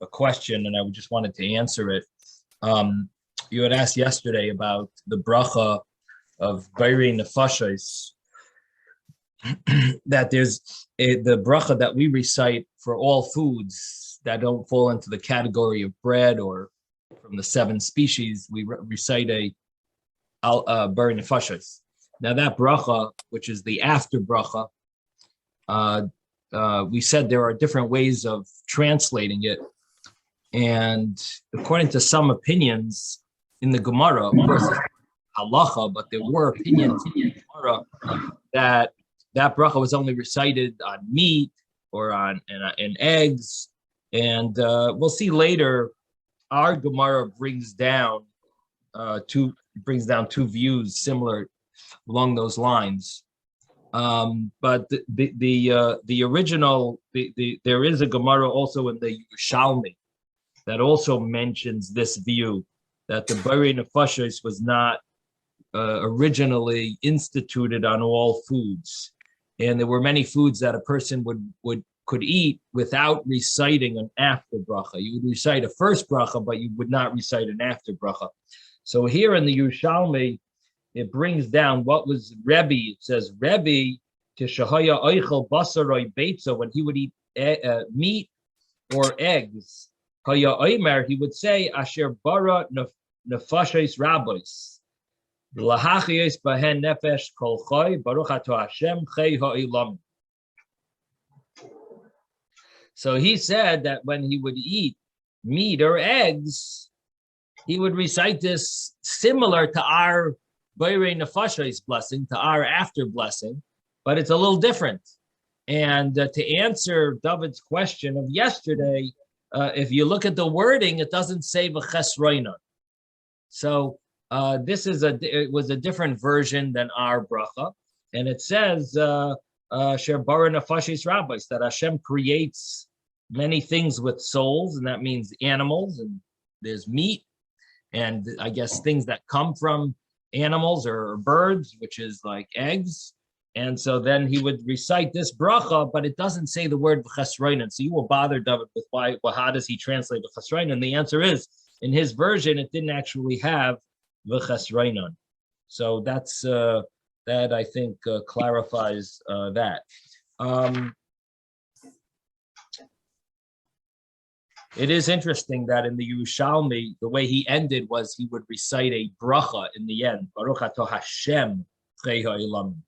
a question, and I just wanted to answer it. You had asked yesterday about the bracha of Beirei Nefashos, that there's the bracha that we recite for all foods that don't fall into the category of bread or from the 7 species. We recite a Beirei Nefashos. Now that bracha, which is the after bracha, we said there are different ways of translating it. And according to some opinions in the Gemara, of course, it's halacha, but there were opinions in the Gemara that bracha was only recited on meat or on eggs. And we'll see later, our Gemara brings down two views similar along those lines. But the original, there is a Gemara also in the Yerushalmi that also mentions this view that the Beirei Nefashos was not originally instituted on all foods, and there were many foods that a person could eat without reciting an after bracha. You would recite a first bracha, but you would not recite an after bracha. So here in the Yerushalmi, it brings down what was Rebbe. It says Rebbe kishahaya oichel basaroi beitza, when he would eat meat or eggs. Haya oimer, he would say asher bara nefashos rabbos lahachiyos bahen nefesh kol choy baruch ato Hashem chei ha'ilam. So he said that when he would eat meat or eggs, he would recite this similar to our Beirei Nefashos blessing, to our after blessing, but it's a little different. And to answer David's question of yesterday, if you look at the wording, it doesn't say v'chesroinon. So it was a different version than our bracha, and it says Sher bara nefashos rabbos, that Hashem creates many things with souls, and that means animals, and there's meat, and I guess things that come from animals or birds, which is like eggs. And so then he would recite this bracha, but it doesn't say the word v'chesroinon. So you will bother David with why, well, how does he translate v'chesroinon? And the answer is, in his version, it didn't actually have v'chesroinon. So that's that I think clarifies that. It is interesting that in the Yerushalmi, the way he ended was he would recite a bracha in the end. Baruch ato Hashem chei ha'ilam.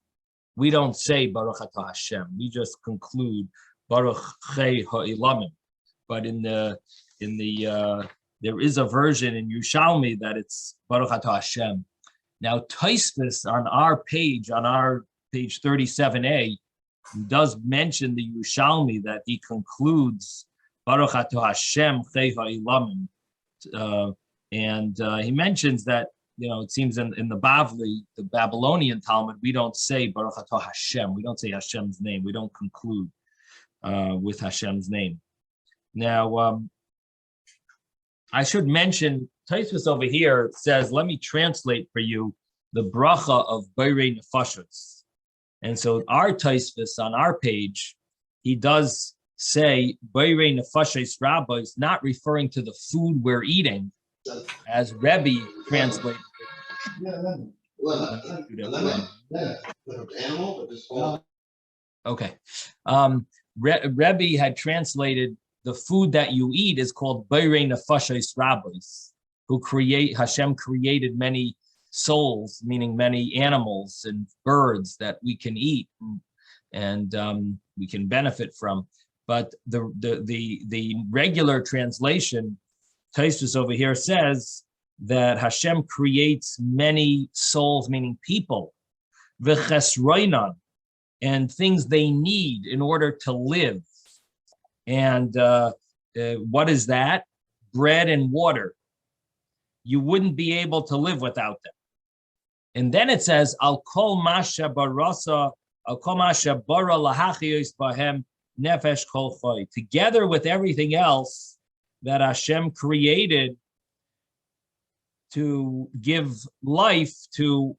We don't say Baruch ato Hashem. We just conclude Baruch chei ha'ilam. But in the there is a version in Yerushalmi that it's Baruch ato Hashem. Now Tosfos on our page 37a, does mention the Yerushalmi that he concludes Baruch ato Hashem chei ha'ilam, and he mentions that, you know, it seems in the Bavli, the Babylonian Talmud, we don't say Baruch ato Hashem. We don't say Hashem's name. We don't conclude with Hashem's name. Now, I should mention, Tosfos over here says, let me translate for you the bracha of Beirei Nefashos. And so our Tosfos on our page, he does say Beirei Nefashos rabbos, not referring to the food we're eating, as Rebbe translated. Okay. Rebbe had translated the food that you eat is called Beirei Nefashos rabbos, Hashem created many souls, meaning many animals and birds that we can eat and we can benefit from. But the regular translation, Tosfos over here says that Hashem creates many souls, meaning people, v'chesroinon, and things they need in order to live. And what is that? Bread and water. You wouldn't be able to live without them. And then it says, Al kol masha barasa, al kol masha bara lahachiyos bahem nefesh kol choy. Together with everything else that Hashem created to give life to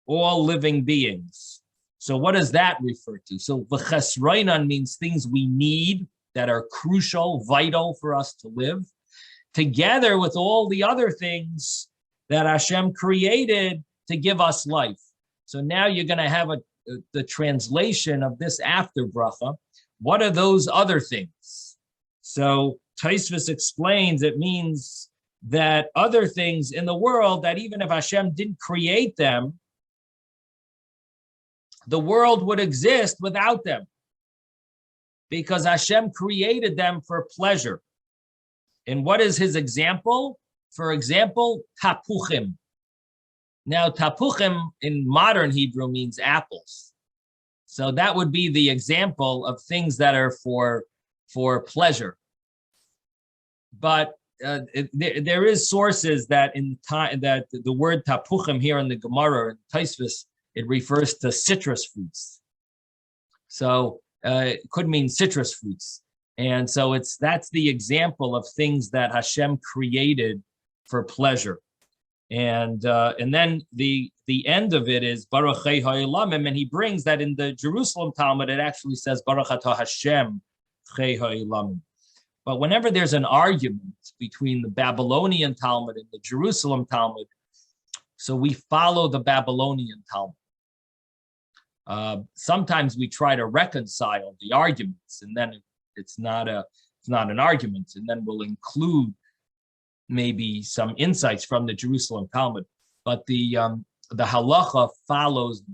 all living beings. So what does that refer to? So v'chesroinon means things we need that are crucial, vital for us to live, together with all the other things that Hashem created to give us life. So now you're going to have the translation of this after bracha. What are those other things? So Tosfos explains it means that other things in the world that even if Hashem didn't create them, the world would exist without them, because Hashem created them for pleasure. And what is his example? For example, tapuchim. Now, tapuchim in modern Hebrew means apples. So that would be the example of things that are for pleasure. But there is sources that in time that the word tapuchim here in the Gemara in Tosfos, it refers to citrus fruits. So it could mean citrus fruits. And so that's the example of things that Hashem created for pleasure. And then the end of it is Baruch Chei Ha'olamim, and he brings that in the Jerusalem Talmud, it actually says Baruch Atah Hashem Chei Ha'olamim. But whenever there's an argument between the Babylonian Talmud and the Jerusalem Talmud, so we follow the Babylonian Talmud. Sometimes we try to reconcile the arguments, and then it's not an argument, and then we'll include maybe some insights from the Jerusalem Talmud. But the halacha follows the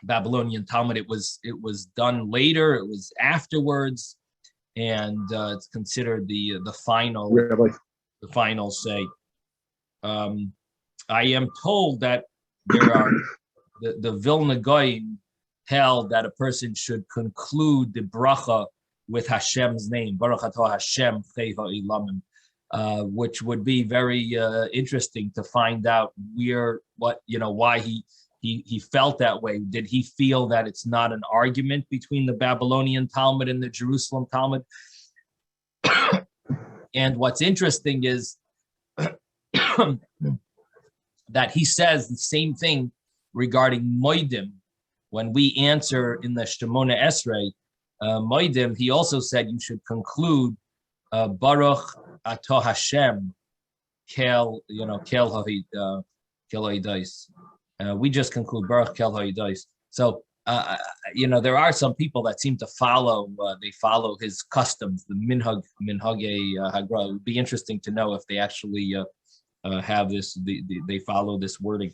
Babylonian Talmud. It was done later. It was afterwards, and it's considered the final say. I am told that there are the Vilna Goyim held that a person should conclude the bracha with Hashem's name, Baruch Atah Hashem Chei Ha'olamim, which would be very interesting to find out why he felt that way. Did he feel that it's not an argument between the Babylonian Talmud and the Jerusalem Talmud? And what's interesting is that he says the same thing regarding Moedim. When we answer in the Shemona Esrei, Moedim, he also said you should conclude Baruch Atah Hashem Kel Ha'idais. We just conclude Baruch Kel Ha'idais. So there are some people that seem to follow. They follow his customs, the minhagei hagra. It would be interesting to know if they actually have this. They follow this wording.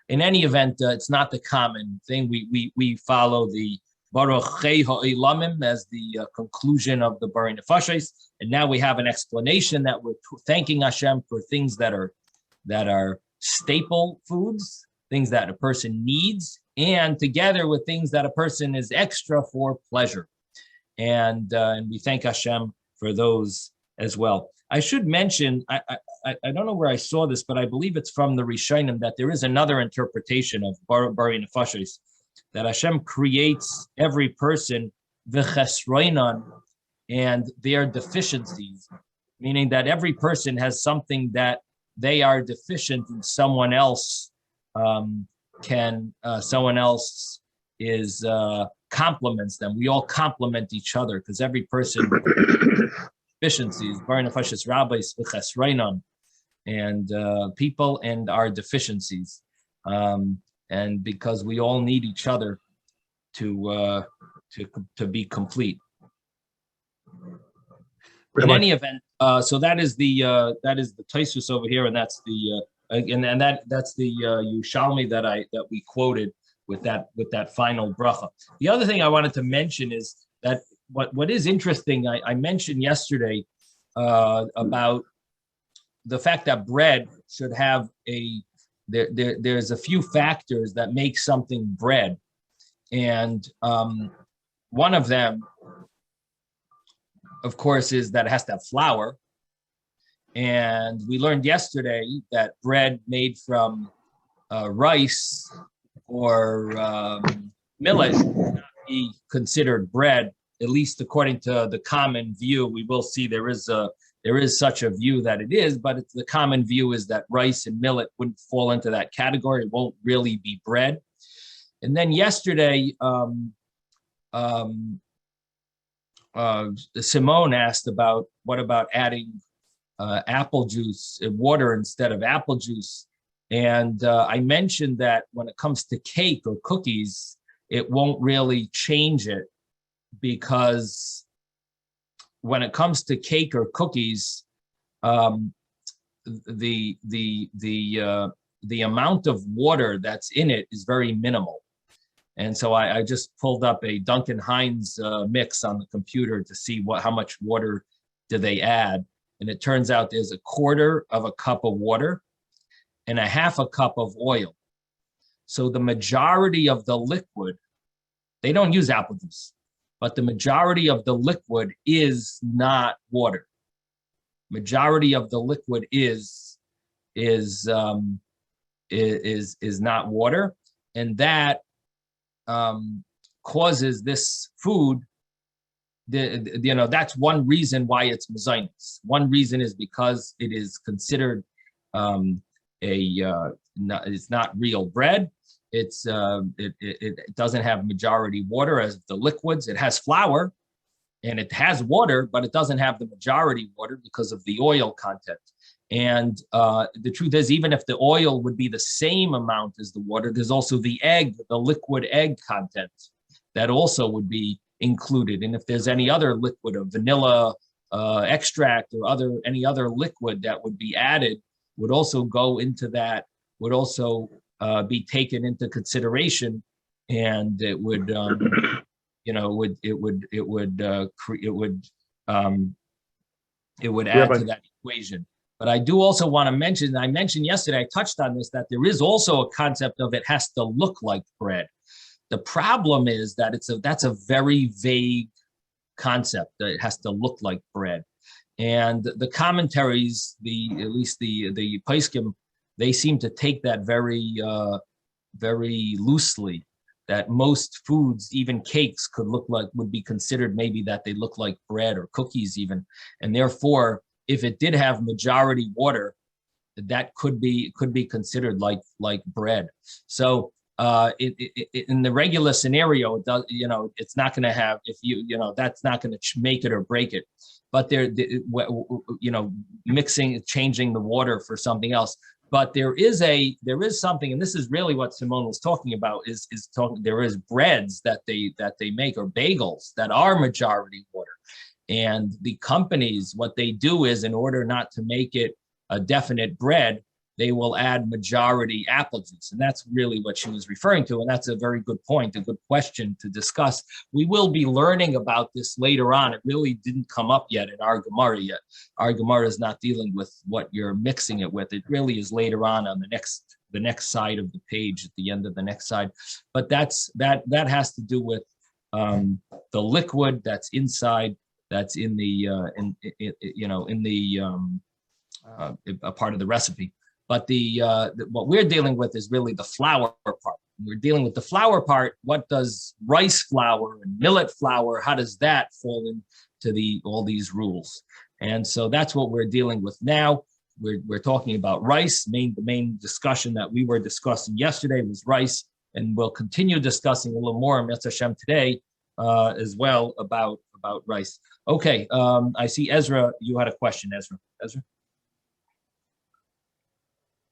In any event, it's not the common thing. We follow the Baruch Chei Ha'olamim as the conclusion of the Bari Nefashos, and now we have an explanation that we're thanking Hashem for things that are staple foods, things that a person needs, and together with things that a person is extra for pleasure, and we thank Hashem for those as well. I should mention, I don't know where I saw this, but I believe it's from the Rishonim that there is another interpretation of Bari Nefashos, that Hashem creates every person v'chesroinan and their deficiencies, meaning that every person has something that they are deficient in. Someone else is complements them. We all complement each other because every person deficiencies, Bari Nefashos rabbis v'chesroinan, and people and our deficiencies. And because we all need each other to be complete. In any event, so that is the Tosfos over here, and that's the that's the Yerushalmi that we quoted with that final bracha. The other thing I wanted to mention is that what is interesting. I mentioned yesterday about the fact that bread should have there's a few factors that make something bread, and one of them, of course, is that it has to have flour. And we learned yesterday that bread made from rice or millet should not be considered bread, at least according to the common view. We will see there is such a view that it is, but the common view is that rice and millet wouldn't fall into that category. It won't really be bread. And then yesterday, Simone asked about what about adding apple juice, water instead of apple juice. And I mentioned that when it comes to cake or cookies, it won't really change it, because when it comes to cake or cookies, the amount of water that's in it is very minimal. And so I just pulled up a Duncan Hines mix on the computer to see how much water do they add. And it turns out there's 1/4 of a cup of water and 1/2 cup of oil. So the majority of the liquid, they don't use apple juice, but the majority of the liquid is not water. Majority of the liquid is not water, and that causes this food. That's one reason why it's mezainis. One reason is because it is considered it's not real bread. It doesn't have majority water as the liquids. It has flour and it has water, but it doesn't have the majority water because of the oil content. And the truth is, even if the oil would be the same amount as the water, there's also the liquid egg content that also would be included. And if there's any other liquid of vanilla extract or any other liquid that would be added, would also go into that, would also be taken into consideration, and it would add to that equation. But I do also want to mention, I mentioned yesterday, I touched on this, that there is also a concept of it has to look like bread. The problem is that that's a very vague concept, that it has to look like bread. And the commentaries, at least the Paiskim, they seem to take that very loosely, that most foods, even cakes, would be considered maybe that they look like bread, or cookies even. And therefore, if it did have majority water, that could be considered like bread. So in the regular scenario, it does, it's not going to have, that's not going to make it or break it. But changing the water for something else. But there is something, and this is really what Simone was talking about, there is breads that they make, or bagels, that are majority water. And the companies, what they do is, in order not to make it a definite bread, they will add majority apple juice. And that's really what she was referring to. And that's a very good point, a good question to discuss. We will be learning about this later on. It really didn't come up yet in our Gemara yet. Our Gemara is not dealing with what you're mixing it with. It really is later on the next side of the page, at the end of the next side. But that has to do with the liquid that's inside, that's in the a part of the recipe. But what we're dealing with is really the flour part. We're dealing with the flour part. What does rice flour and millet flour, how does that fall into all these rules? And so that's what we're dealing with now. We're talking about rice. The main discussion that we were discussing yesterday was rice, and we'll continue discussing a little more in Mitzvah Hashem today as well about rice. Okay, I see Ezra, you had a question, Ezra.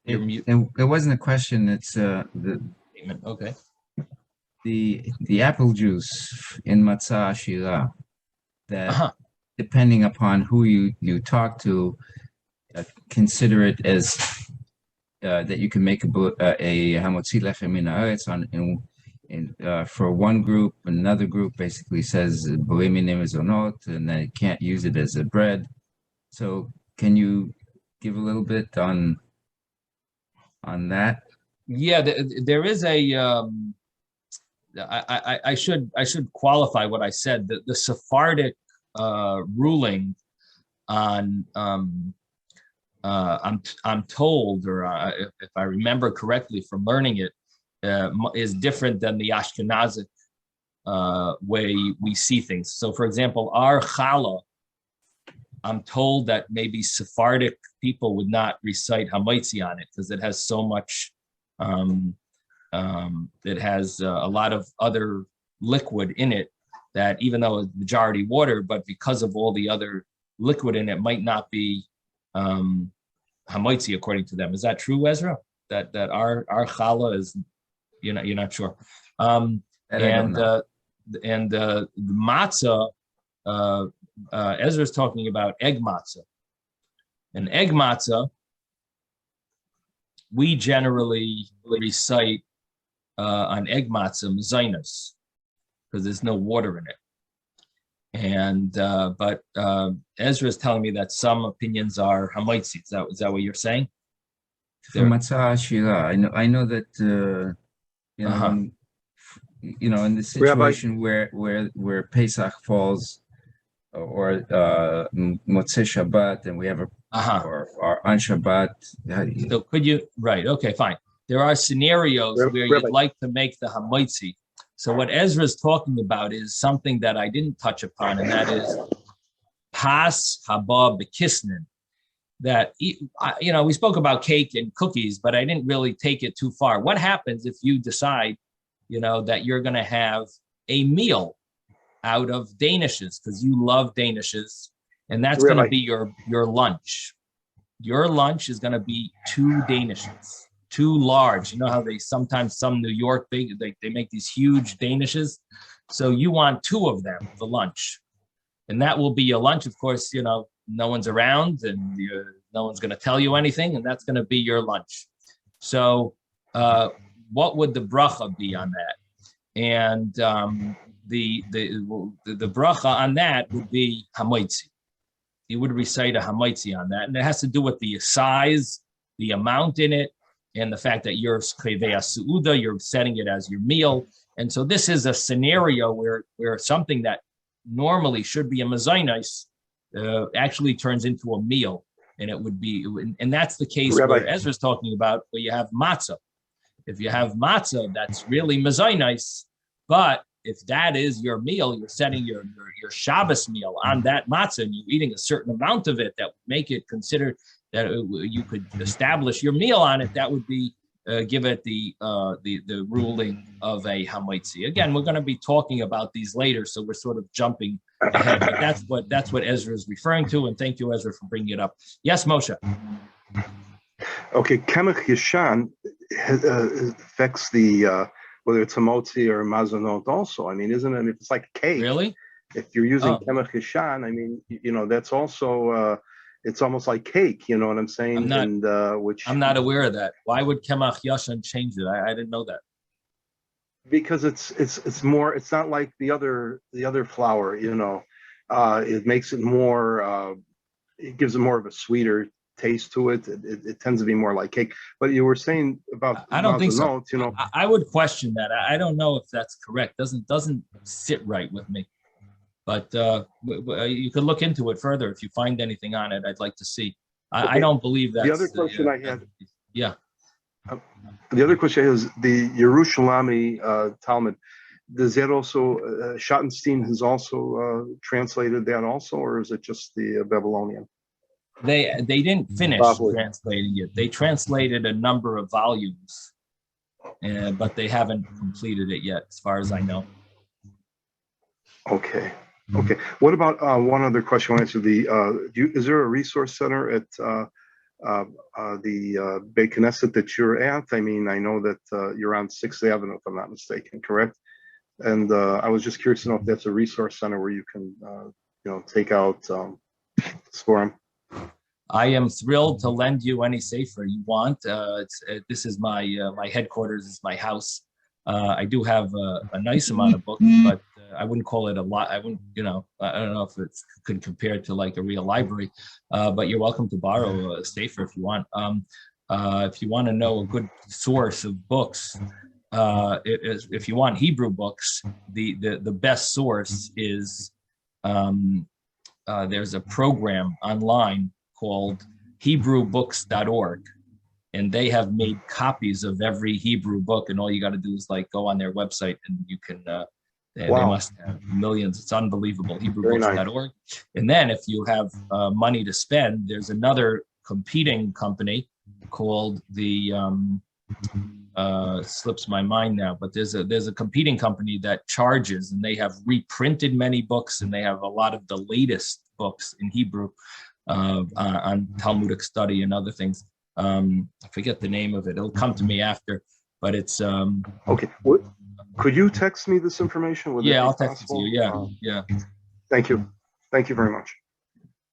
It wasn't a question. It's the statement. Okay. The apple juice in matzah ashira, that depending upon who you talk to, consider it as that you can make a hamotzi lechem min haaretz for one group. Another group basically says borei minei mezonot, and they can't use it as a bread. So can you give a little bit on that? Yeah, there is a. I should qualify what I said. The Sephardic ruling on I'm told, or if I remember correctly from learning it, is different than the Ashkenazic way we see things. So, for example, our challah, I'm told that maybe Sephardic people would not recite Hamaitzi on it because it has so much, it has a lot of other liquid in it that even though it's majority water, but because of all the other liquid in it, might not be hamaitzi according to them. Is that true, Ezra? That our challah is, you're not sure. And the matzah, Ezra is talking about egg matzah. And egg matzah, we generally recite on egg matzah mezainos because there's no water in it. And but Ezra is telling me that some opinions are hamaitzi. Is that what you're saying? For matzah shira, I know that in the situation where Pesach falls or Motzei Shabbat, and we have or on Shabbat. So could you, right, okay, fine. There are scenarios where you'd like to make the hamaitzi. So what Ezra is talking about is something that I didn't touch upon, and that is pas haba bekisnin. That, we spoke about cake and cookies, but I didn't really take it too far. What happens if you decide, that you're going to have a meal out of danishes because you love danishes, and that's going to be your lunch. Your lunch is going to be 2 danishes, 2 large. You know how some New York they make these huge danishes, so you want 2 of them for lunch, and that will be your lunch. Of course, no one's around and no one's going to tell you anything, and that's going to be your lunch. So what would the bracha be on that? And the bracha on that would be hamaitzi. You would recite a hamaitzi on that, and it has to do with the size, the amount in it, and the fact that you're su'uda, you're setting it as your meal. And so this is a scenario where something that normally should be a mezainos actually turns into a meal, and it would be, and that's the case where Ezra's talking about, where you have matzah. If you have matzah, that's really mezainos, but if that is your meal, you're setting your Shabbos meal on that matzah, and you're eating a certain amount of it that would make it considered that you could establish your meal on it. That would be give it the ruling of a hamaitzi. Again, we're going to be talking about these later, so we're sort of jumping ahead. But that's what Ezra is referring to, and thank you, Ezra, for bringing it up. Yes, Moshe. Okay, Kemach Yishan affects the whether it's hamotzi or mazonot also. I mean, isn't it? If it's like cake, really? If you're using Kemach Yishan, I mean, that's also it's almost like cake. You know what I'm saying? I'm not aware of that. Why would Kemach Yishan change it? I didn't know that. Because it's more. It's not like the other flour. It makes it more. It gives it more of a sweeter taste to it. It tends to be more like cake. But you were saying about I don't think so. I would question that. I don't know if that's correct. Doesn't sit right with me. But you could look into it further if you find anything on it. I'd like to see. I don't believe that. The other question I had. Yeah. The other question is the Yerushalmi Talmud. Does that also Schottenstein has also translated that also, or is it just the Babylonian? They didn't finish translating it. They translated a number of volumes, but they haven't completed it yet, as far as I know. Okay. What about one other question? I want to answer is there a resource center at the Beit Knesset that you're at? I mean, I know that you're on 6th Avenue, if I'm not mistaken, correct? And I was just curious to know if that's a resource center where you can, take out Sforim. I am thrilled to lend you any sefer you want. This is my headquarters. It's my house. I do have a nice amount of books, but I wouldn't call it a lot. I wouldn't, I don't know if it could compare to like a real library. But you're welcome to borrow a sefer if you want. If you want to know a good source of books, if you want Hebrew books, the best source is there's a program online called HebrewBooks.org, and they have made copies of every Hebrew book, and all you got to do is like go on their website and you can. They must have millions. It's unbelievable. HebrewBooks.org. Nice. And then if you have money to spend, there's another competing company called the slips my mind now, but there's a competing company that charges, and they have reprinted many books, and they have a lot of the latest books in Hebrew on Talmudic study and other things. I forget the name of it. It'll come to me after, but it's okay. Could you text me this information? Would yeah, it be I'll text it to possible? you. Yeah. Thank you very much.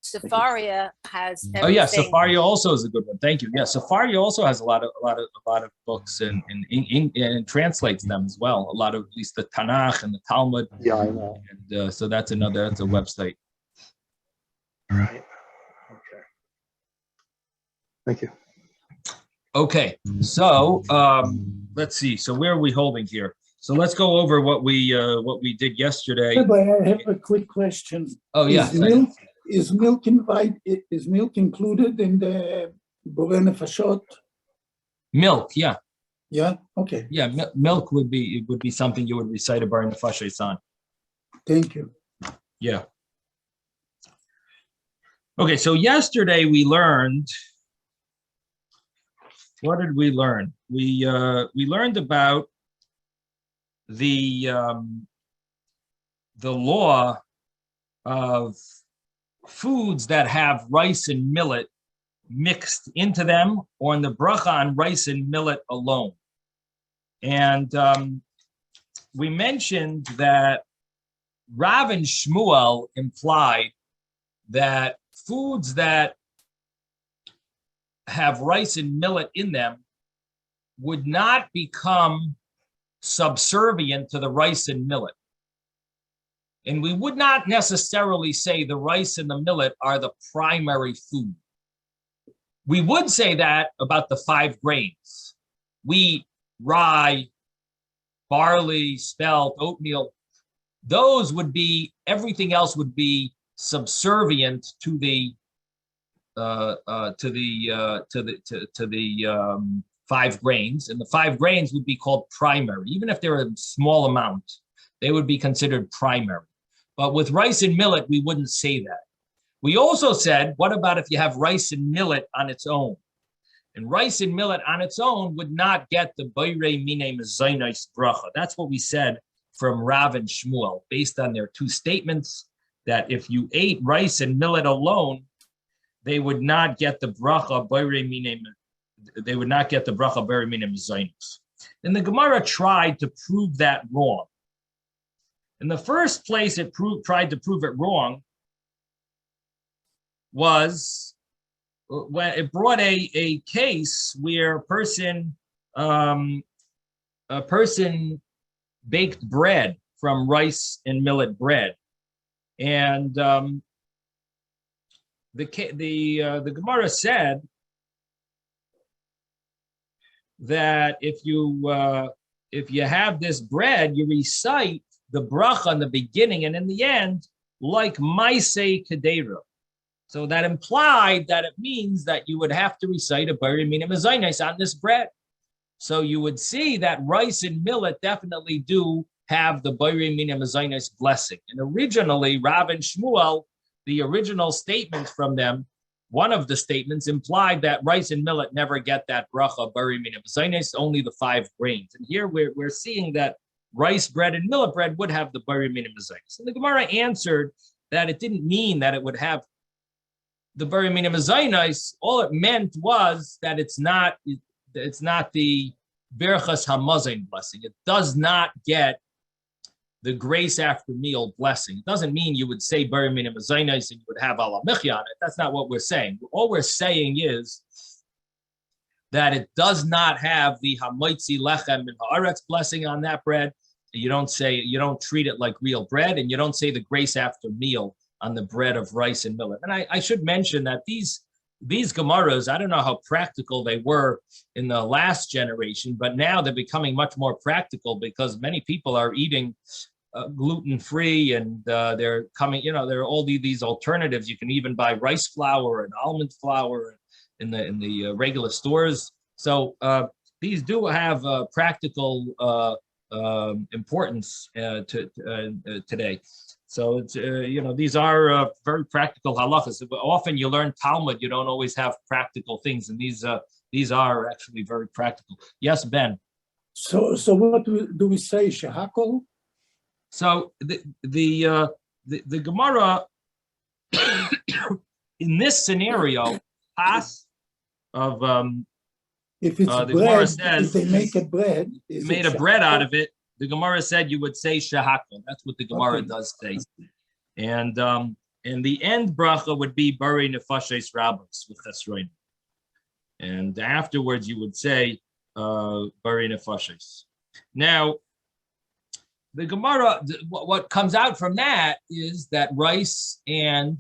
Safaria has everything. Oh yeah, Safaria also is a good one. Thank you. Yeah, Safaria also has a lot of books and translates them as well. A lot of, at least the Tanakh and the Talmud. Yeah, I know. And so that's a website. All right. Okay. Thank you. Okay, so let's see. So where are we holding here? So let's go over what we did yesterday. But I have a quick question. Oh yeah. Is milk included in the Borei Nefashot? Milk, yeah. Yeah. Okay. Yeah, milk would be something you would recite a Borei Nefashos on. Thank you. Yeah. Okay, so yesterday we learned. What did we learn? We learned about the law of foods that have rice and millet mixed into them, or in the bracha on rice and millet alone. And we mentioned that Rav and Shmuel implied that foods that have rice and millet in them would not become subservient to the rice and millet. And we would not necessarily say the rice and the millet are the primary food. We would say that about the 5 grains: wheat, rye, barley, spelt, oatmeal. Those would be, everything else would be subservient to the 5 grains, and the 5 grains would be called primary. Even if they're a small amount, they would be considered primary. But with rice and millet, we wouldn't say that. We also said, what about if you have rice and millet on its own? And rice and millet on its own would not get the Borei Minei Mezainos bracha. That's what we said from Rav and Shmuel, based on their 2 statements, that if you ate rice and millet alone, they would not get the bracha Borei Minei. They would not get the bracha Borei Minei Mezainos. And the Gemara tried to prove that wrong. In the first place, it tried to prove it wrong was when it brought a case where a person baked bread from rice and millet bread, and the Gemara said that if you have this bread, you recite the bracha in the beginning and in the end, like Maaseh Kedera. So that implied that it means that you would have to recite a Borei Minei Mezainos on this bread. So you would see that rice and millet definitely do have the Borei Minei Mezainos blessing. And originally, Rav and Shmuel, the original statements from them, one of the statements implied that rice and millet never get that bracha Borei Minei Mezainos, only the 5 grains. And here we're seeing that rice bread and millet bread would have the Borei Minei Mezainos. And the Gemara answered that it didn't mean that it would have the Borei Minei Mezainos. All it meant was that it's not the Berachas Hamazon blessing. It does not get the grace after meal blessing. It doesn't mean you would say Borei Minei Mezainos and you would have Ala Michya on it. That's not what we're saying. All we're saying is that it does not have the Hamoitzi Lechem and Haaretz blessing on that bread. You don't treat it like real bread, and you don't say the grace after meal on the bread of rice and millet. And I should mention that these Gemaras, I don't know how practical they were in the last generation, but now they're becoming much more practical because many people are eating gluten-free, and they're coming, there are all these alternatives. You can even buy rice flour and almond flour in the regular stores. So these do have practical importance today. So it's these are very practical halachas. Often you learn Talmud, you don't always have practical things, and these are actually very practical. Yes, Ben. So what do we say, Shehakol? So the Gemara in this scenario, pas of If it's the bread, Gemara says if they make it bread, is it made a bread out shehakol? of it. The Gemara said you would say shehakol. That's what the Gemara Okay. does say. And the end bracha would be bari nefashes rabbos with chesroin. And afterwards you would say bari nefashes. Now, the Gemara, what comes out from that is that rice and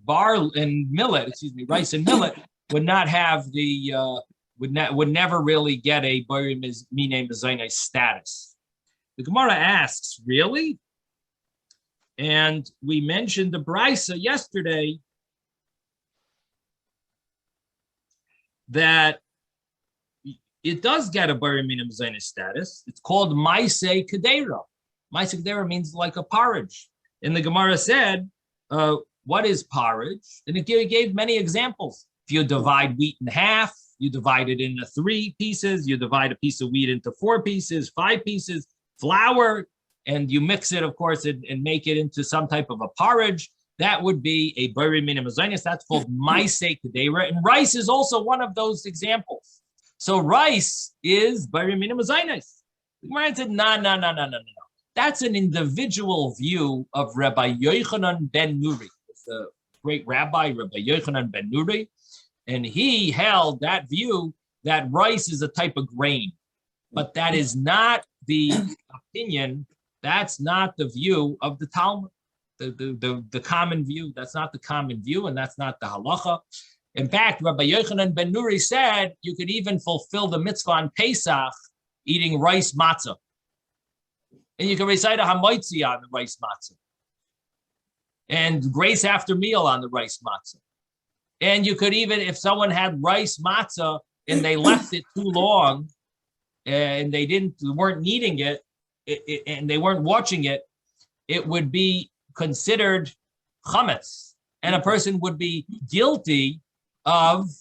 rice and millet would not have the would never really get a bari mine mezainis status. The Gemara asks, really? And we mentioned the brisa yesterday that it does get a bari mine mezainis status. It's called maisei kedera. Maisei kedera means like a porridge. And the Gemara said, what is porridge? And it gave many examples. If you divide wheat in half, you divide it into 3 pieces, you divide a piece of wheat into 4 pieces, 5 pieces, flour, and you mix it, of course, and make it into some type of a porridge. That would be a bari mine mezainis. That's called maisei kedera. And rice is also one of those examples. So rice is bari mine mezainis. The Gemara said, no. That's an individual view of Rabbi Yochanan ben Nuri. It's the great rabbi, Rabbi Yochanan ben Nuri. And he held that view that rice is a type of grain. But that is not the opinion. That's not the view of the Talmud, the common view. That's not the common view, and that's not the halacha. In fact, Rabbi Yochanan ben Nuri said you could even fulfill the mitzvah on Pesach eating rice matzah. And you can recite a hamoitzi on the rice matzah. And grace after meal on the rice matzah. And you could even, if someone had rice matzah and they left it too long and they weren't kneading it, and they weren't watching it, it would be considered chametz. And a person would be guilty of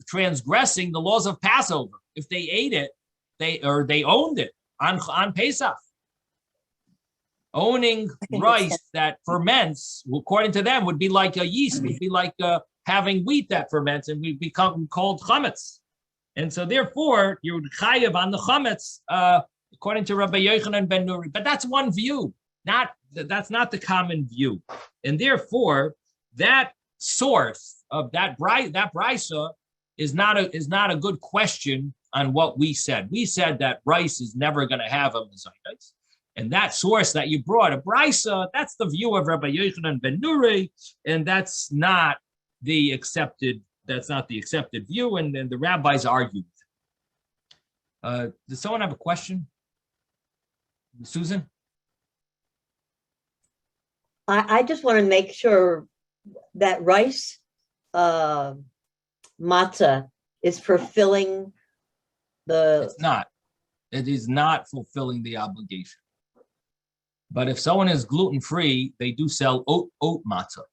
transgressing the laws of Passover. If they ate it, they owned it on Pesach. Owning rice that ferments, according to them, would be like a yeast, would be like having wheat that ferments, and we become called chametz. And so therefore, you're chayav on the chametz, according to Rabbi Yochanan ben Nuri. But that's one view. That's not the common view. And therefore, that source of that brisa is not a good question on what we said. We said that rice is never going to have a mezainis. And that source that you brought, a brisa, that's the view of Rabbi Yochanan ben Nuri, and that's not the accepted view, and the rabbis argued. Does someone have a question? Susan? I just want to make sure that rice matzah is fulfilling the... It's not. It is not fulfilling the obligation. But if someone is gluten-free, they do sell oat matzah.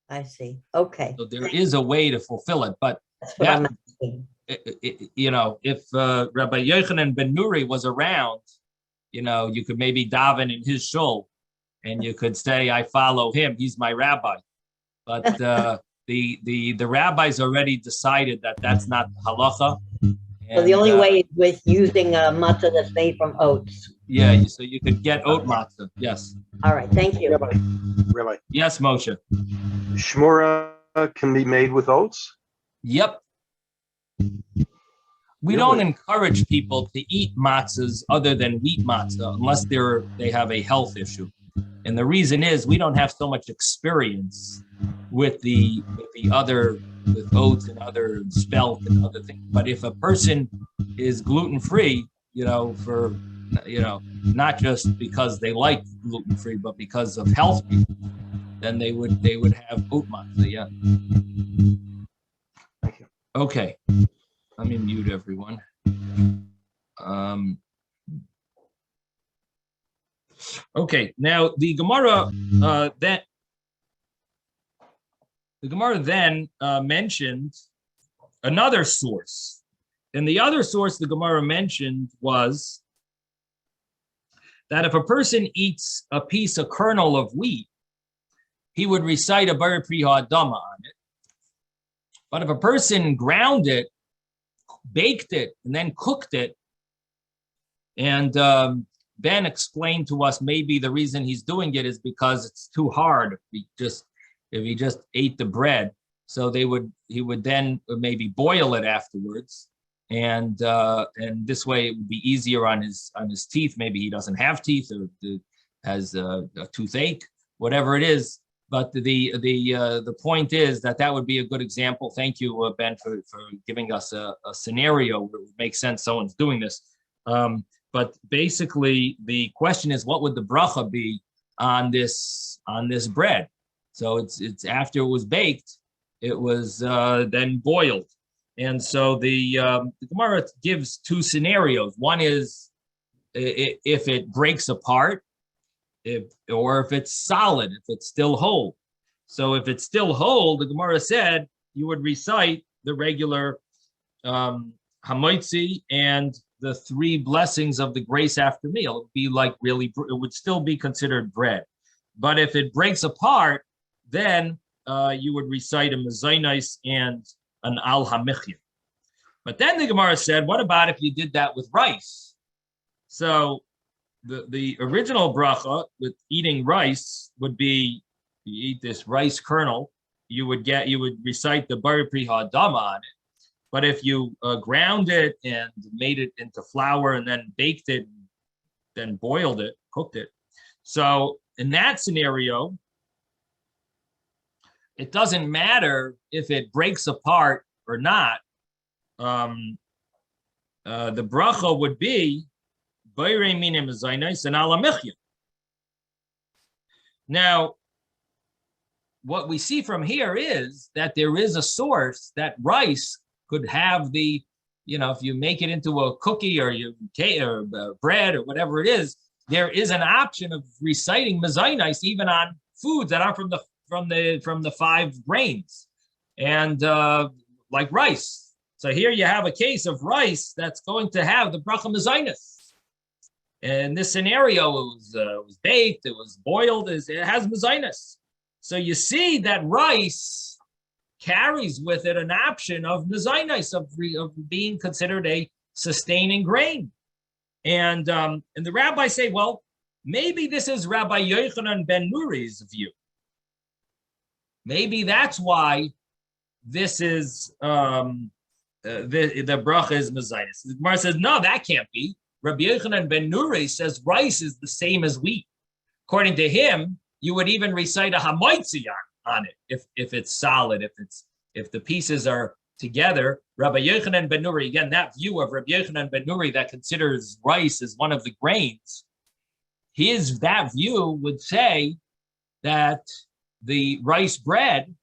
I see. Okay. So there is a way to fulfill it. But That's what I'm asking. If Rabbi Yochanan ben Nuri was around, you could maybe daven in his shul, and you could say, I follow him. He's my rabbi. But the rabbis already decided that that's not the halacha. So the only way is with using a matzah that's made from oats. Yeah, so you could get oat matzah. Yes. All right. Thank you. Rabbi, Yes, Moshe. shmura can be made with oats? Yep. We don't encourage people to eat matzahs other than wheat matzah unless they have a health issue. And the reason is we don't have so much experience with the with oats and other spelt and other things. But if a person is gluten-free, not just because they like gluten-free, but because of health reasons, then they would have oat matzah. Yeah. Thank you. Okay. Let me mute everyone. Okay. Now the Gemara then mentioned another source, And the other source the Gemara mentioned was that if a person eats a piece, a kernel of wheat, he would recite a bar priha adama on it. But if a person ground it, baked it, and then cooked it, and Ben explained to us maybe the reason he's doing it is because it's too hard if he just ate the bread. So he would then maybe boil it afterwards, and this way it would be easier on his teeth. Maybe he doesn't have teeth or has a toothache, whatever it is. But the point is that would be a good example. Thank you, Ben, for giving us a scenario where it makes sense someone's doing this. But basically, the question is, what would the bracha be on this bread? So it's after it was baked, it was then boiled, and so the Gemara gives two scenarios. One is if it breaks apart, or if it's solid, if it's still whole. So if it's still whole, the Gemara said you would recite the regular hamoitzi and the three blessings of the grace after meal. It would be like it would still be considered bread. But if it breaks apart, then you would recite a mezainis and an al hamichya. But then the Gemara said, what about if you did that with rice? So the original bracha with eating rice would be, you eat this rice kernel, you would recite the bar priha adama on it. But if you ground it and made it into flour and then baked it, then boiled it, cooked it. So in that scenario, it doesn't matter if it breaks apart or not. The bracha would be now, what we see from here is that there is a source that rice could have if you make it into a cookie or bread or whatever it is, there is an option of reciting mezainis even on foods that are from the 5 grains, and like rice. So here you have a case of rice that's going to have the bracha mezainis. In this scenario, it was baked, it was boiled, it has mezainis. So you see that rice carries with it an option of mezainis, of being considered a sustaining grain. And the rabbis say, well, maybe this is Rabbi Yochanan ben Nuri's view. Maybe that's why this is the bracha is mezainis. The Gemara says, no, that can't be. Rabbi Yochanan ben Nuri says rice is the same as wheat. According to him, you would even recite a hamoitzi on it if it's solid, if the pieces are together. Rabbi Yochanan ben Nuri, again, that view of Rabbi Yochanan ben Nuri that considers rice as one of the grains, that view would say that the rice bread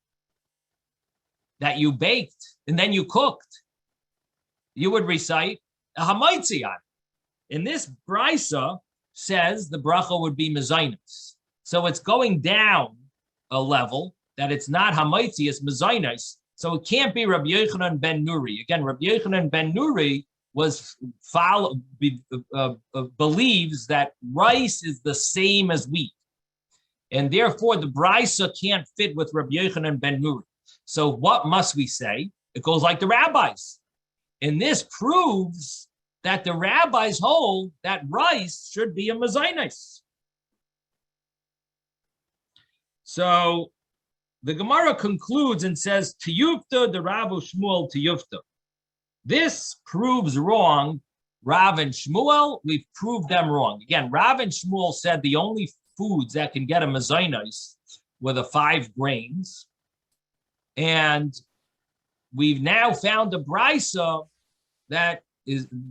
that you baked and then you cooked, you would recite a hamoitzi on it. In this brisa says the bracha would be mezainis. So it's going down a level that it's not hamaitzi, it's mezainis. So it can't be Rabbi Yochanan ben Nuri. Again, Rabbi Yochanan ben Nuri believes that rice is the same as wheat. And therefore, the brisa can't fit with Rabbi Yochanan ben Nuri. So what must we say? It goes like the rabbis. And this proves that the rabbis hold that rice should be a mezainis. So the Gemara concludes and says, Tiyufta the Rabu Shmuel Tiyufta. This proves wrong Rav and Shmuel. We've proved them wrong. Again, Rav and Shmuel said the only foods that can get a mezainis were the 5 grains. And we've now found a brisa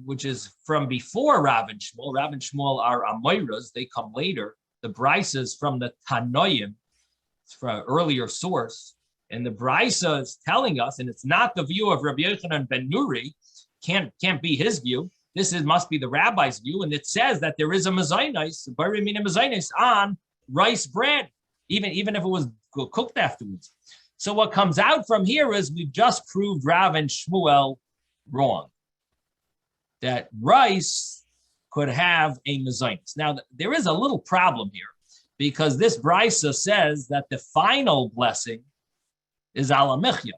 which is from before Rav and Shmuel. Rav and Shmuel are Amoiras, they come later. The brisa is from the Tanoim, it's from an earlier source. And the brisa is telling us, and it's not the view of Rabbi Yochanan ben Nuri, can't be his view. Must be the rabbi's view, and it says that there is a mezainis, bari mina mezainis, on rice bread, even if it was cooked afterwards. So what comes out from here is we've just proved Rav and Shmuel wrong. that rice could have a mezainis. Now, there is a little problem here because this brisa says that the final blessing is ala mechya.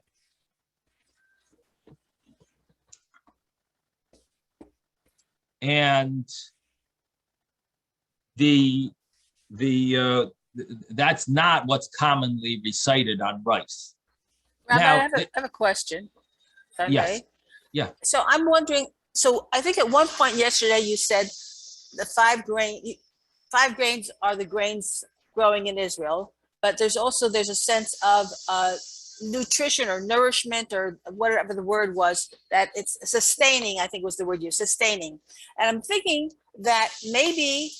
And that's not what's commonly recited on rice. Rabbi, Now, I have a question. if I Yes. may. Yeah. So I'm wondering, so I think at one point yesterday you said the five grains are the grains growing in Israel, but there's a sense of nutrition or nourishment or whatever the word was, that it's sustaining, I think was the word used, sustaining. And I'm thinking that maybe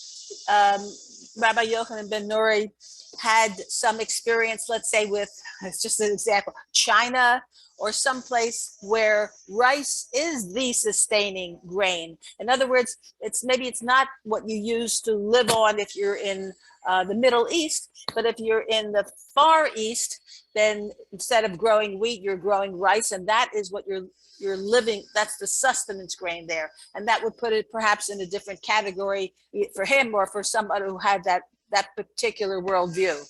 Rabbi Yochanan ben Nuri had some experience, let's say with, it's just an example, China or someplace where rice is the sustaining grain. In other words, it's not what you use to live on if you're in the Middle East, but if you're in the Far East, then instead of growing wheat, you're growing rice, and that is what you're living, that's the sustenance grain there. And that would put it perhaps in a different category for him or for somebody who had that particular worldview.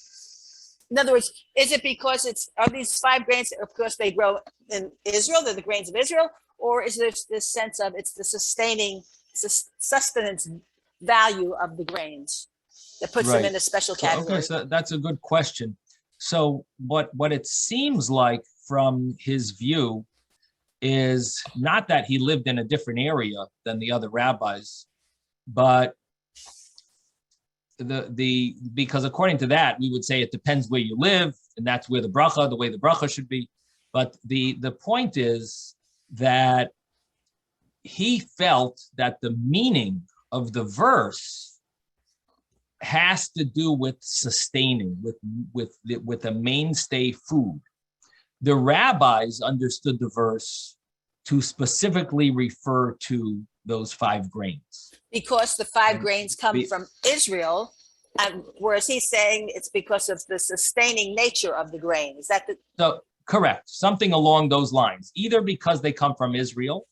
In other words, is it because are these five grains, of course they grow in Israel, they're the grains of Israel, or is there this sense of it's the sustaining sustenance value of the grains that puts them in a special category? Okay, so that's a good question. So what it seems like from his view is not that he lived in a different area than the other rabbis, but because according to that, we would say it depends where you live, and that's where the way the bracha should be. But the point is that he felt that the meaning of the verse has to do with sustaining, with a mainstay food. The rabbis understood the verse to specifically refer to those five grains. Because the five grains come from Israel, and whereas he's saying it's because of the sustaining nature of the grain. Is that So correct, something along those lines, either because they come from Israel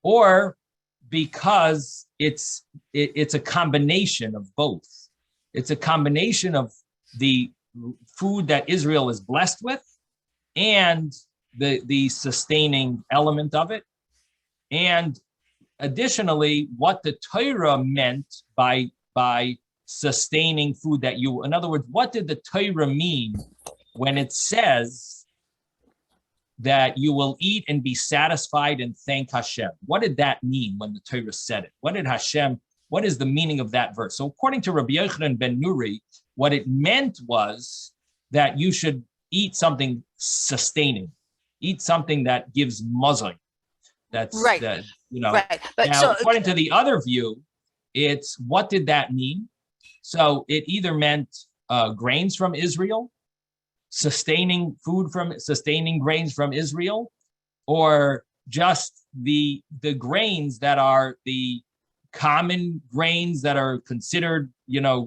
or because it's a combination of both. It's a combination of the food that Israel is blessed with and the sustaining element of it. And additionally, what the Torah meant by sustaining food in other words, what did the Torah mean when it says that you will eat and be satisfied and thank Hashem? What did that mean when the Torah said it? What is the meaning of that verse? So according to Rabbi Yochanan ben Nuri, what it meant was that you should eat something sustaining, eat something that gives mazon. That's right. Right. But now, according to the other view, it's what did that mean? So it either meant grains from Israel, sustaining grains from Israel, or just the grains that are the common grains that are considered,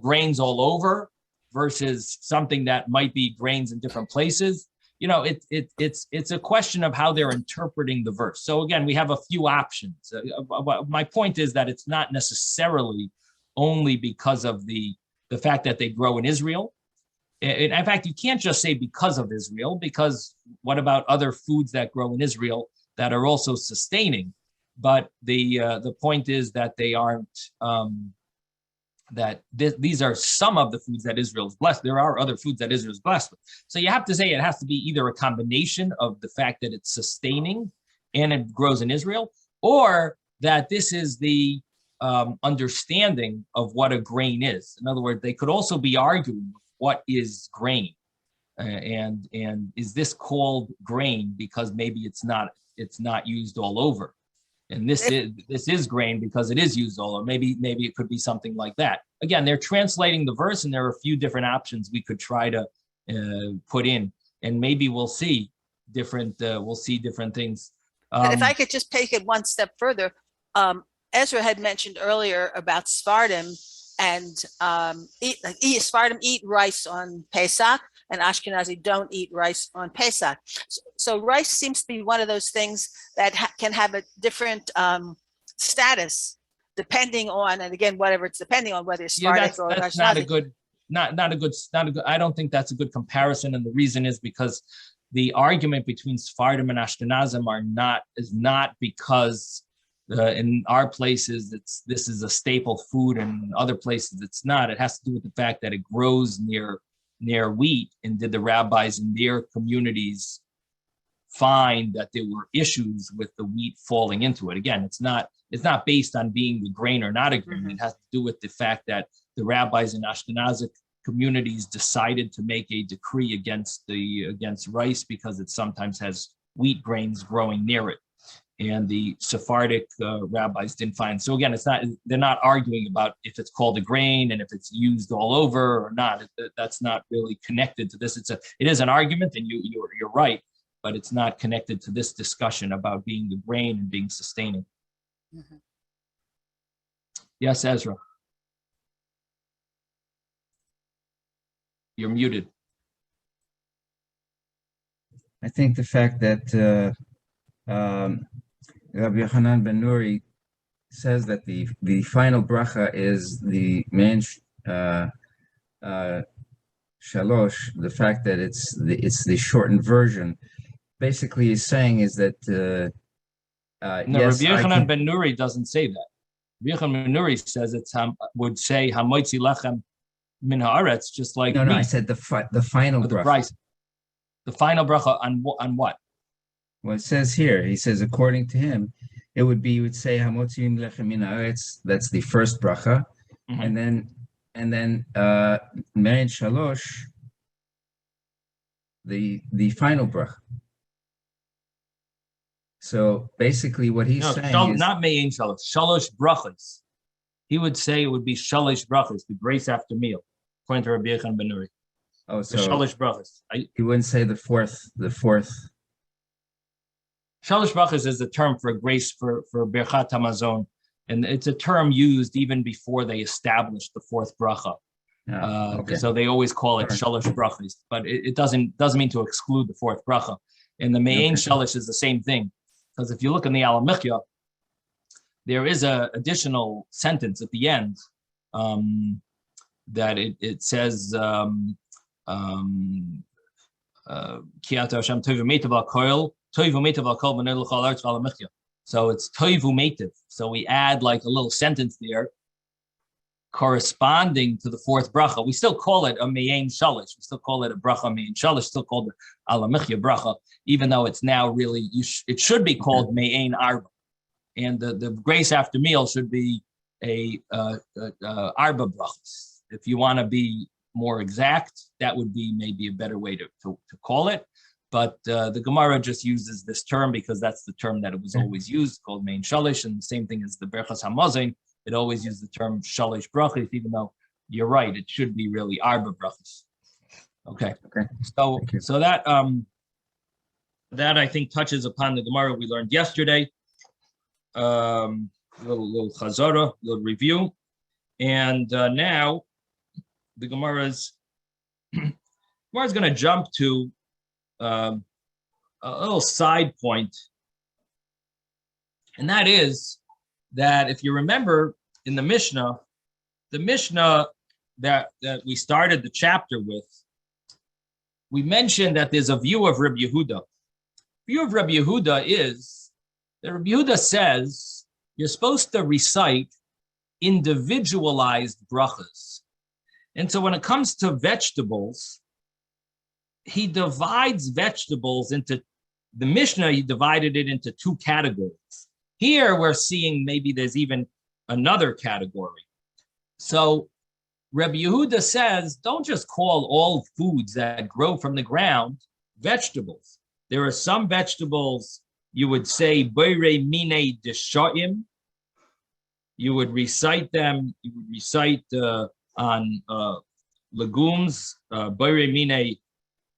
grains all over versus something that might be grains in different places. It's a question of how they're interpreting the verse. So again, we have a few options. My point is that it's not necessarily only because of the fact that they grow in Israel. In fact, you can't just say because of Israel, because what about other foods that grow in Israel that are also sustaining? But the point is that they aren't, these are some of the foods that Israel is blessed. There are other foods that Israel is blessed with. So you have to say it has to be either a combination of the fact that it's sustaining and it grows in Israel, or that this is the understanding of what a grain is. In other words, they could also be arguing what is grain, and is this called grain because maybe it's not used all over. And this is grain because it is used all over. Maybe it could be something like that. Again, they're translating the verse, and there are a few different options we could try to put in, and maybe we'll see different things. If I could just take it one step further, Ezra had mentioned earlier about Sephardim and Sephardim eat rice on Pesach, and Ashkenazi don't eat rice on Pesach. So rice seems to be one of those things that can have a different status, depending on, and again, whatever it's depending on, whether it's Yeah, Sephardic or that's not a Ashkenazi. good, not a good. I don't think that's a good comparison, and the reason is because the argument between Sephardim and Ashkenazim is not because in our places this is a staple food, and in other places it's not. It has to do with the fact that it grows near wheat, and did the rabbis in their communities find that there were issues with the wheat falling into it? Again, it's not based on being a grain or not a grain. Mhm. It has to do with the fact that the rabbis in Ashkenazic communities decided to make a decree against rice because it sometimes has wheat grains growing near it, and the Sephardic rabbis didn't find. So again, they're not arguing about if it's called a grain and if it's used all over or not. That's not really connected to this. It is an argument, and you're right, but it's not connected to this discussion about being the grain and being sustaining. Mhm. Yes, Ezra. You're muted. I think the fact that Rabbi Yochanan ben Nuri says that the final bracha is the main shalosh, the fact that it's the shortened version, basically is saying is that No, yes, Rabbi I Yochanan can, ben Nuri doesn't say that. Rabbi Yochanan ben Nuri says would say hamoitzi lechem min haaretz, just like no, I wheat, said the final or the bracha. price. The final bracha on what? Well, it says here, he says, according to him, it would be, you would say, Hamotzim lechem min haaretz, that's the first bracha. Mhm. And then Me'en Shalosh, the final bracha. So basically what he's saying is, Not me'ein shalosh, shalosh brachas. He would say it would be shalosh brachas, the grace after meal, according to Rabbi Yochanan ben Nuri. oh, The so shalosh brachas. he wouldn't say the fourth. Shalosh brachas is the term for grace for Birchat Hamazon, and it's a term used even before they established the fourth bracha. Okay. So they always call it All right. shalosh brachas, but it doesn't mean to exclude the fourth bracha. And the me'ein Okay. shalosh is the same thing, because if you look in the Alamichya, there is an additional sentence at the end that it says Kiata Hashem toivu meitav al koil, toivu meitav al kol b'nei l'chol haaretz v'al hamichya. So it's toivu meitav. So we add like a little sentence there corresponding to the fourth bracha. We still call it a me'ein shalish. We still call it a bracha me'ein shalish. Still called it al hamichya bracha, even though it's now really it should be called me'ein arba, and the grace after meal should be a arba brachas. If you want to be more exact, that would be maybe a better way to call it. But the Gemara just uses this term because that's the term that it was always used, called main shalish, and the same thing as the Berchas Hamazon. It always used the term shalish brachas, even though you're right, it should be really arba brachas. Okay. So that I think touches upon the Gemara we learned yesterday. Little chazara, little review, and now the Gemara's going to jump to a little side point, and that is that if you remember in the Mishnah that we started the chapter with, we mentioned that there's a view of Rabbi Yehuda. The view of Rabbi Yehuda is that Rabbi Yehuda says you're supposed to recite individualized brachas. And so when it comes to vegetables, he divides vegetables into, the Mishnah, he divided it into two categories. Here we're seeing maybe there's even another category. So Rabbi Yehuda says, don't just call all foods that grow from the ground vegetables. There are some vegetables you would say, Beire mine deshaim. You would recite them, on legumes, Beire mine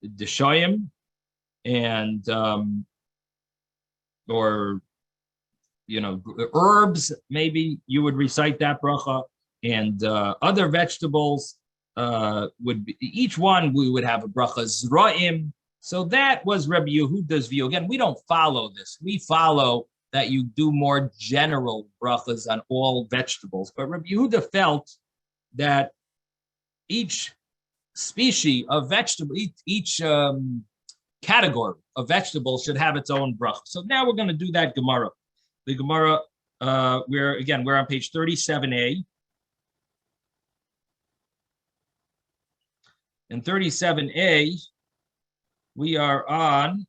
deshaim, and or herbs, maybe you would recite that bracha, and other vegetables would be, each one we would have a bracha zra'im. So that was Rabbi Yehuda's view. Again, we don't follow this. We follow that you do more general brachas on all vegetables. But Rabbi Yehuda felt that each species of vegetable, each category of vegetables should have its own bracha. So now we're going to do that Gemara. The Gemara, we're on page 37a. In 37a, we are on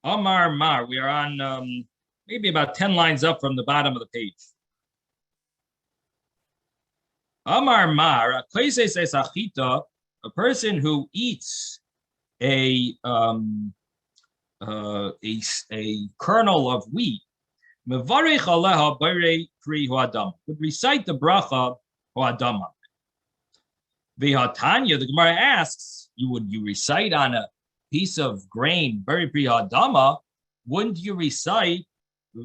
Amar Mar. We are on maybe about 10 lines up from the bottom of the page. Amar Mar, a person who eats a kernel of wheat, would recite the bracha ho'adama. V'hatanya, the Gemara asks, would you recite on a piece of grain, bari pri ha'adama? Wouldn't you recite?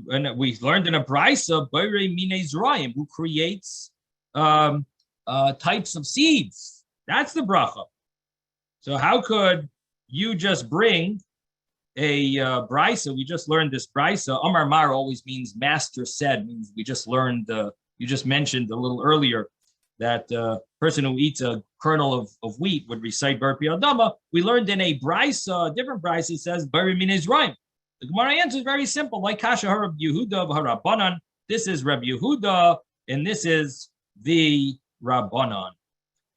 And we learned in a brisa, bari mine zrayim, who creates types of seeds. That's the bracha. So how could you just bring a brisa? We just learned this brisa. Amar Mar always means master said, means we just learned, you just mentioned a little earlier that person who eats a kernel of wheat would recite Bar Pi Adama. We learned in a brisa, a different brisa, says Bari Min Ezraim. The Gemara answer is very simple, like Kasha Harab Yehuda Harabanan. This is Reb Yehuda, and this is the Rabbanan.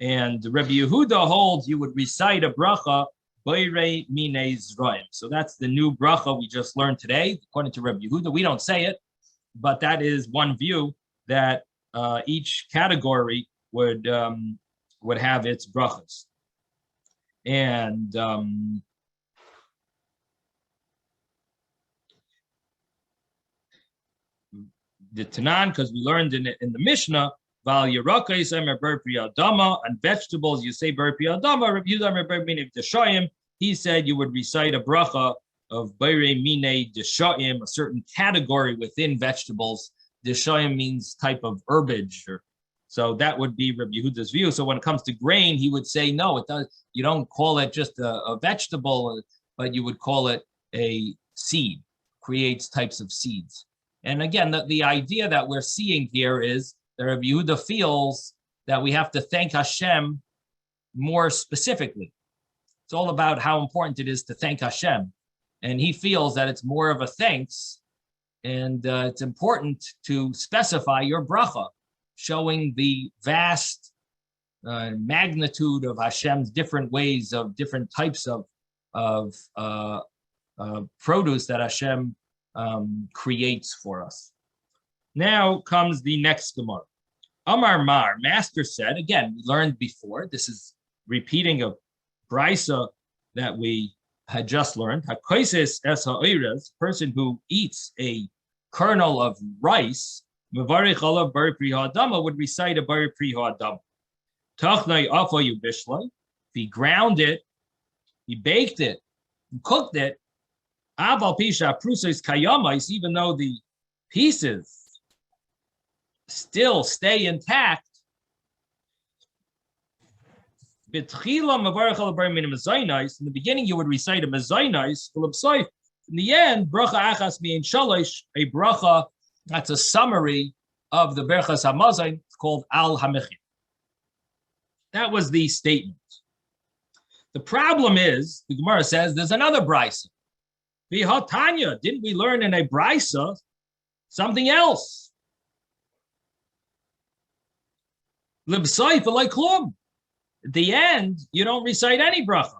And Reb Yehuda holds you would recite a bracha Bari Min Ezraim. So that's the new bracha we just learned today, according to Reb Yehuda. We don't say it, but that is one view that each category would have its brachas. And the Tanan, because we learned in the Mishnah, Val Yeraka Yisamer Bar Pri Adama, on vegetables you say Bar Pri Adama, Rabbi Yehuda Bar Mine Deshayim, he said you would recite a bracha of Bar Mine Deshayim, a certain category within vegetables. Deshayim means type of herbage, so that would be Rabbi Yehuda's view. So when it comes to grain, he would say no, it does. You don't call it just a vegetable, but you would call it a seed. Creates types of seeds. And again, the idea that we're seeing here is that Rabbi Yehuda feels that we have to thank Hashem more specifically. It's all about how important it is to thank Hashem, and he feels that it's more of a thanks. And it's important to specify your bracha, showing the vast magnitude of Hashem's different ways of different types of produce that Hashem creates for us. Now comes the next Gemara. Amar Mar, Master said, again, we learned before, this is repeating a brisa that we had just learned. Hakoises es ha'oires, person who eats a kernel of rice, mevarich alav bar pri ha'adama, would recite a bar pri ha'adama. Tachnai afayu bishlai, if he ground it, he baked it, he cooked it, aval pisha prusais kayamais, even though the pieces still stay intact, in the beginning, you would recite a mezainis. In the end, bracha achas mean shalish, a bracha that's a summary of the berachas hamazain. It's called al hamechim. That was the statement. The problem is, the Gemara says, there's another brisa. V'hatanya, didn't we learn in a brisa something else? Libsayf like klum. At the end, you don't recite any bracha.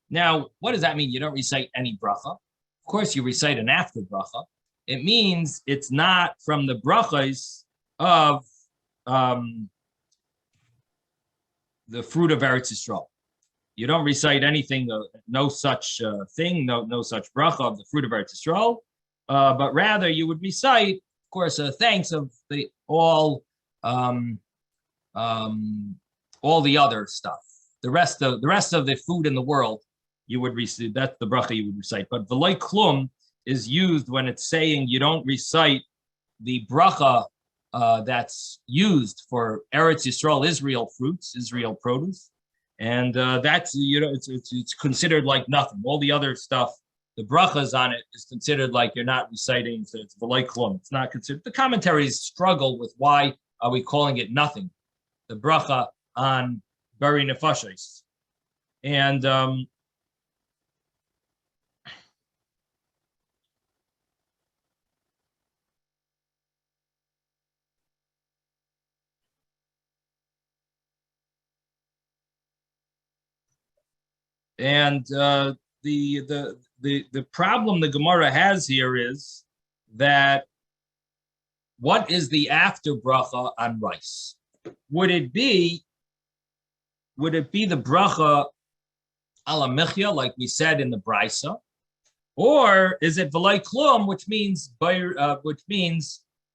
Now, what does that mean? You don't recite any bracha? Of course, you recite an after bracha. It means it's not from the brachas of the fruit of Eretz Yisrael. You don't recite anything, no such thing, no such bracha of the fruit of Eretz Yisrael, but rather you would recite, of course, thanks of all the other stuff. The rest of the food in the world, you would recite. That's the bracha you would recite. But v'loi klum is used when it's saying you don't recite the bracha that's used for Eretz Yisrael, Israel fruits, Israel produce, And that's, it's considered like nothing. All the other stuff, the brachas on it is considered like you're not reciting, so it's v'loi klum. It's not considered. The commentaries struggle with why are we calling it nothing, the bracha on bari nefashos. And the problem the Gemara has here is that what is the after bracha on rice? Would it be the bracha ala michya, like we said in the brisa, or is it v'loi klum, which means bari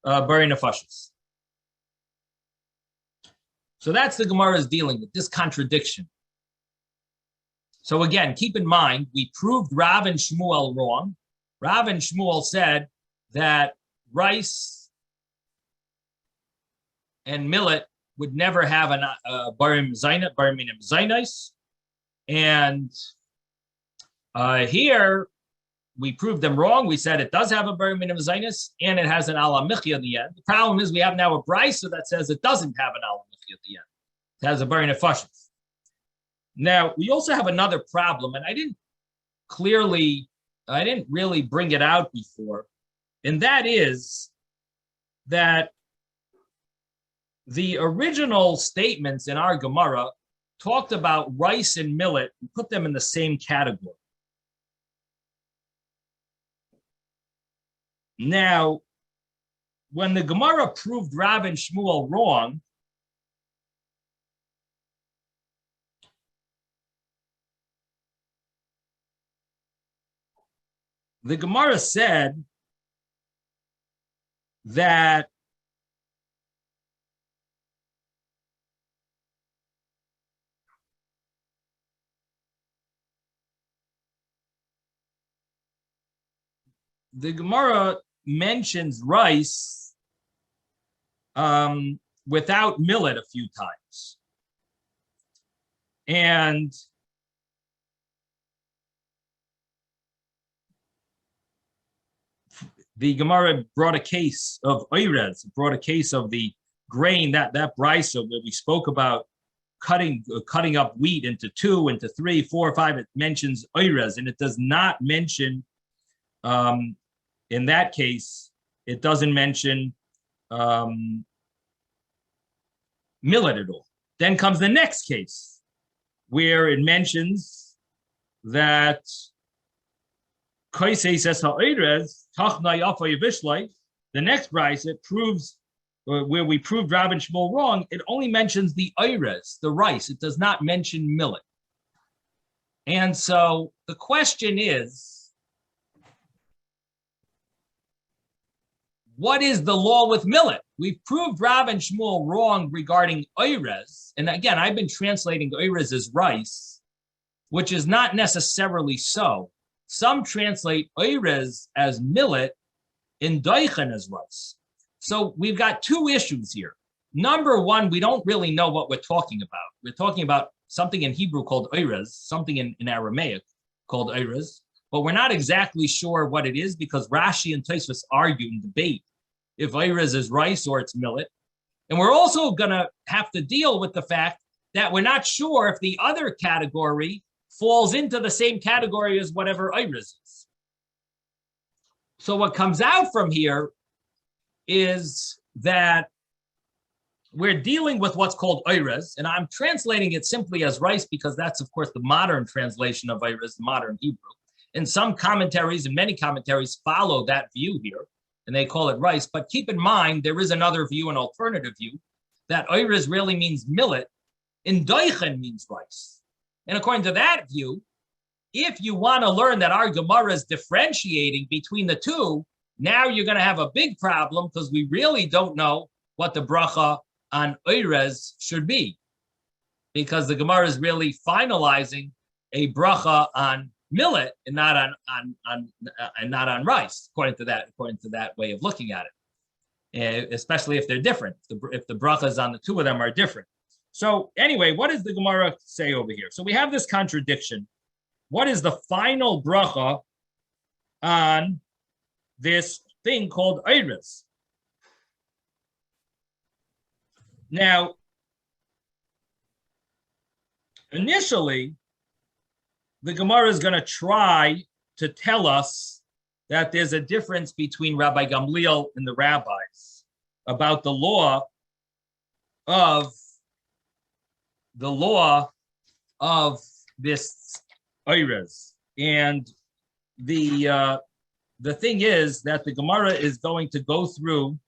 nefashos? So that's the Gemara is dealing with, this contradiction. So again, keep in mind, we proved Rav and Shmuel wrong. Rav and Shmuel said that rice and millet would never have a barim minim zainais. And here, we proved them wrong. We said it does have a barim minim zainais, and it has an ala michya at the end. The problem is we have now a brisa that says it doesn't have an ala michya at the end. It has a barim nefashos. Now, we also have another problem, and I didn't really bring it out before, and that is that the original statements in our Gemara talked about rice and millet and put them in the same category. Now, when the Gemara proved Rav and Shmuel wrong, the Gemara said that the Gemara mentions rice without millet a few times. And the Gemara brought a case of oirez, brought a case of the grain, that brisa where we spoke about cutting up wheat into 2, into 3, 4, 5. It mentions oirez, and it does not mention, in that case, it doesn't mention millet at all. Then comes the next case where it mentions that the next brisa, it proves, where we proved Rav and Shmuel wrong, it only mentions the oirez, the rice. It does not mention millet. And so the question is, what is the law with millet? We've proved Rav and Shmuel wrong regarding oirez. And again, I've been translating oirez as rice, which is not necessarily so. Some translate oirez as millet and doichen as rice. So we've got two issues here. Number one, we don't really know what we're talking about. We're talking about something in Hebrew called oirez, something in Aramaic called oirez, but we're not exactly sure what it is because Rashi and Tosfos argue and debate if oirez is rice or it's millet. And we're also going to have to deal with the fact that we're not sure if the other category falls into the same category as whatever oirez is. So what comes out from here is that we're dealing with what's called oirez, and I'm translating it simply as rice because that's, of course, the modern translation of oirez, the modern Hebrew. And some commentaries and many commentaries follow that view here, and they call it rice. But keep in mind, there is another view, an alternative view, that oirez really means millet, and doichen means rice. And according to that view, if you want to learn that our Gemara is differentiating between the two, now you're going to have a big problem because we really don't know what the bracha on oirez should be, because the Gemara is really finalizing a bracha on millet and not on rice, according to that way of looking at it. Especially if they're different, if the brachas on the two of them are different. So anyway, what does the Gemara say over here? So we have this contradiction. What is the final bracha on this thing called Eiris? Now, initially, the Gemara is going to try to tell us that there's a difference between Rabbi Gamliel and the rabbis about the law of this Eiris. And the thing is that the Gemara is going to go through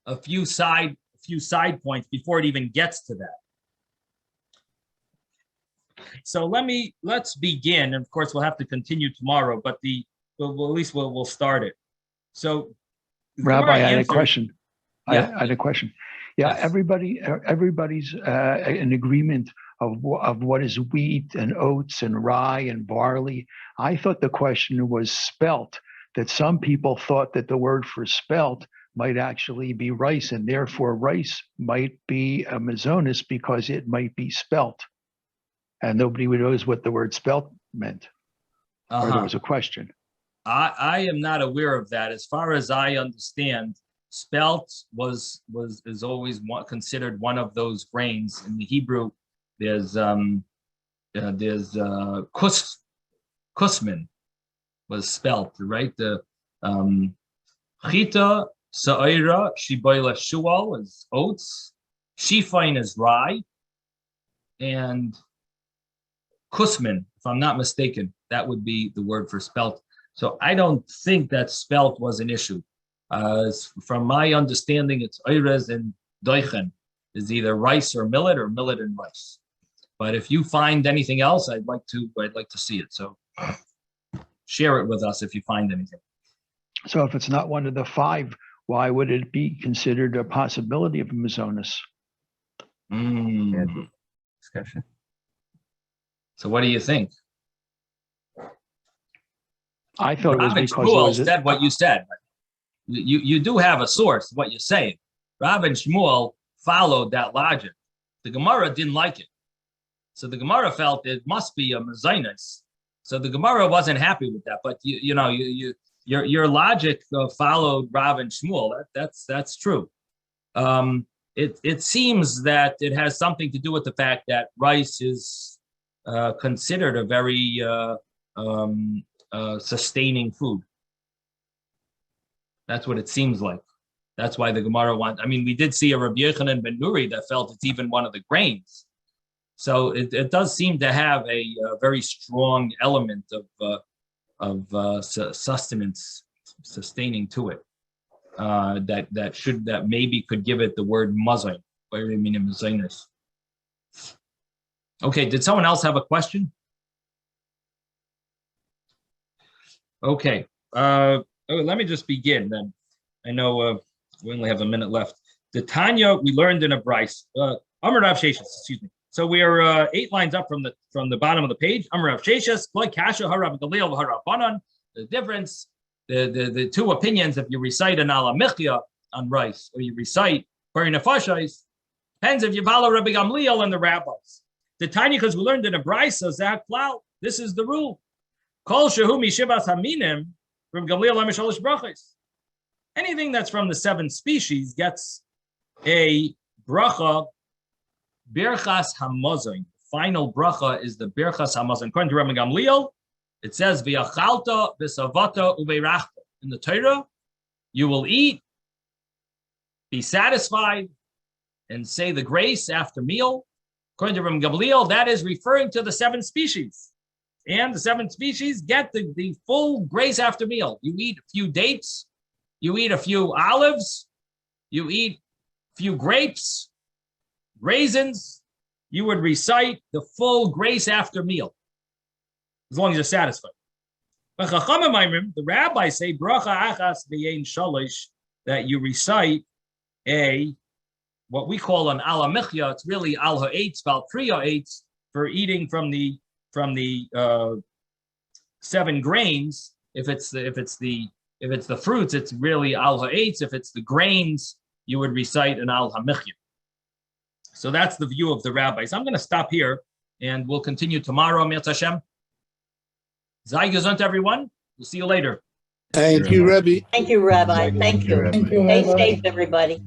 a few side points before it even gets to that. So let's begin. And of course, we'll have to continue tomorrow, but at least we'll start it. So, Rabbi, I had a question. Yeah. I had a question. Yeah, Yes. everybody's in agreement of what is wheat and oats and rye and barley. I thought the question was spelt, that some people thought that the word for spelt might actually be rice, and therefore rice might be a mazonis because it might be spelt. And nobody knows what the word spelt meant. Or there was a question. I am not aware of that. As far as I understand, spelt is always considered one of those grains. In the Hebrew, there's kusmin was spelt, right? The chita sa'ira shibayla shual is oats, shifain is rye, and kusmin, if I'm not mistaken, that would be the word for spelt. So I don't think that spelt was an issue. From my understanding, it's oirez and doichen is either rice or millet and rice. But if you find anything else, I'd like to see it. So share it with us if you find anything. So if it's not one of the five, why would it be considered a possibility of a mazonis? Discussion. So what do you think? I thought it was Rabbi because Shmuel it was said what you said. You do have a source, what you're saying. Rabbi Shmuel followed that logic. The Gemara didn't like it. So the Gemara felt it must be a mezainis. So the Gemara wasn't happy with that. But your logic followed Rabbi Shmuel. That's true. It seems that it has something to do with the fact that rice is considered a very sustaining food. That's what it seems like. That's why the Gemara wants. I mean, we did see a Rabbi Yochanan ben Nuri that felt it's even one of the grains. So it does seem to have a very strong element of sustenance, sustaining to it. That maybe could give it the word mazon. Okay, did someone else have a question? Okay, let me just begin then. I know we only have a minute left. The Tanya we learned in a Bryce. Amar Rav Sheshes, excuse me. So we are 8 lines up from the bottom of the page. Amar Rav Sheshes, Loy Kasha Harav Galil Harav Banan. The difference, the two opinions, if you recite an ala michya on rice or you recite Bari Nefashais, depends if you follow Rabbi Gamliel and the rabbis. The Tanya, because we learned in a Bryce, Zak Plau, this is the rule. Kol shehu mishivas haminim from Gamliel HaMishalish Brochos. Anything that's from the 7 species gets a bracha, birchas hamazon. Final bracha is the birchas hamazon. According to Rabbi Gamliel, it says v'yachalta v'savata uveirachta. In the Torah, you will eat, be satisfied, and say the grace after meal. According to Rabbi Gamliel, that is referring to the 7 species. And the 7 species get the full grace after meal. You eat a few dates, you eat a few olives, you eat a few grapes, raisins. You would recite the full grace after meal, as long as you're satisfied. The rabbis say bracha achas v'yein shalish, that you recite what we call an ala michya. It's really al ha'etz, val tri ha'etz, for eating from the 7 grains. If it's the fruits, it's really al ha'etz. If it's the grains, you would recite an al hamichya. So that's the view of the rabbis. I'm going to stop here and we'll continue tomorrow. Mirz Hashem. Sei gesund, everyone. We'll see you later. Thank you, Rebbe. Thank you, Rabbi. Thank you. Thank you, Stay Rabbi. safe, everybody.